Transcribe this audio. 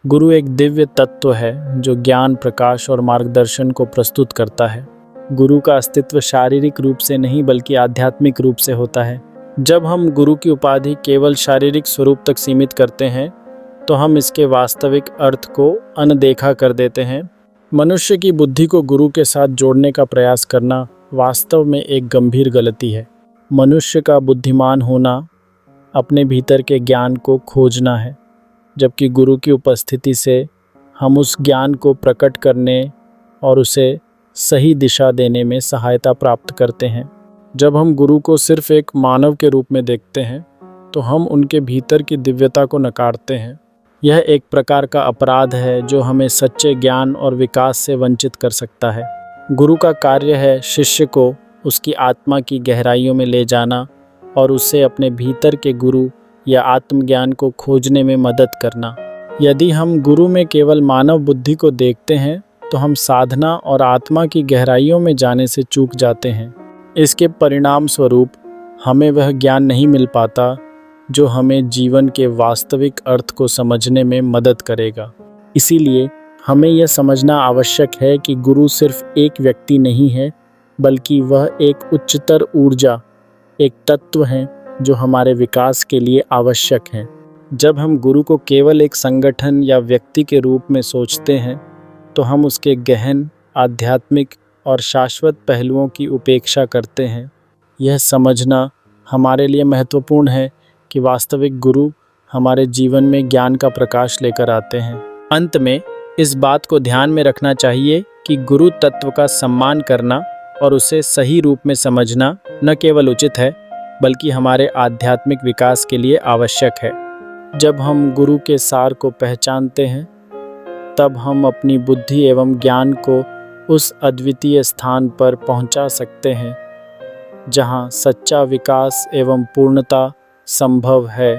गुरु एक दिव्य तत्व है जो ज्ञान, प्रकाश और मार्गदर्शन को प्रस्तुत करता है। गुरु का अस्तित्व शारीरिक रूप से नहीं बल्कि आध्यात्मिक रूप से होता है। जब हम गुरु की उपाधि केवल शारीरिक स्वरूप तक सीमित करते हैं तो हम इसके वास्तविक अर्थ को अनदेखा कर देते हैं। मनुष्य की बुद्धि को गुरु के साथ जोड़ने का प्रयास करना वास्तव में एक गंभीर गलती है। मनुष्य का बुद्धिमान होना अपने भीतर के ज्ञान को खोजना है, जबकि गुरु की उपस्थिति से हम उस ज्ञान को प्रकट करने और उसे सही दिशा देने में सहायता प्राप्त करते हैं। जब हम गुरु को सिर्फ एक मानव के रूप में देखते हैं तो हम उनके भीतर की दिव्यता को नकारते हैं। यह एक प्रकार का अपराध है जो हमें सच्चे ज्ञान और विकास से वंचित कर सकता है। गुरु का कार्य है शिष्य को उसकी आत्मा की गहराइयों में ले जाना और उसे अपने भीतर के गुरु या आत्मज्ञान को खोजने में मदद करना। यदि हम गुरु में केवल मानव बुद्धि को देखते हैं तो हम साधना और आत्मा की गहराइयों में जाने से चूक जाते हैं। इसके परिणाम स्वरूप हमें वह ज्ञान नहीं मिल पाता जो हमें जीवन के वास्तविक अर्थ को समझने में मदद करेगा। इसीलिए हमें यह समझना आवश्यक है कि गुरु सिर्फ एक व्यक्ति नहीं है, बल्कि वह एक उच्चतर ऊर्जा, एक तत्व है जो हमारे विकास के लिए आवश्यक है। जब हम गुरु को केवल एक संगठन या व्यक्ति के रूप में सोचते हैं तो हम उसके गहन, आध्यात्मिक और शाश्वत पहलुओं की उपेक्षा करते हैं। यह समझना हमारे लिए महत्वपूर्ण है कि वास्तविक गुरु हमारे जीवन में ज्ञान का प्रकाश लेकर आते हैं। अंत में इस बात को ध्यान में रखना चाहिए कि गुरु तत्व का सम्मान करना और उसे सही रूप में समझना न केवल उचित है बल्कि हमारे आध्यात्मिक विकास के लिए आवश्यक है। जब हम गुरु के सार को पहचानते हैं तब हम अपनी बुद्धि एवं ज्ञान को उस अद्वितीय स्थान पर पहुंचा सकते हैं जहां सच्चा विकास एवं पूर्णता संभव है।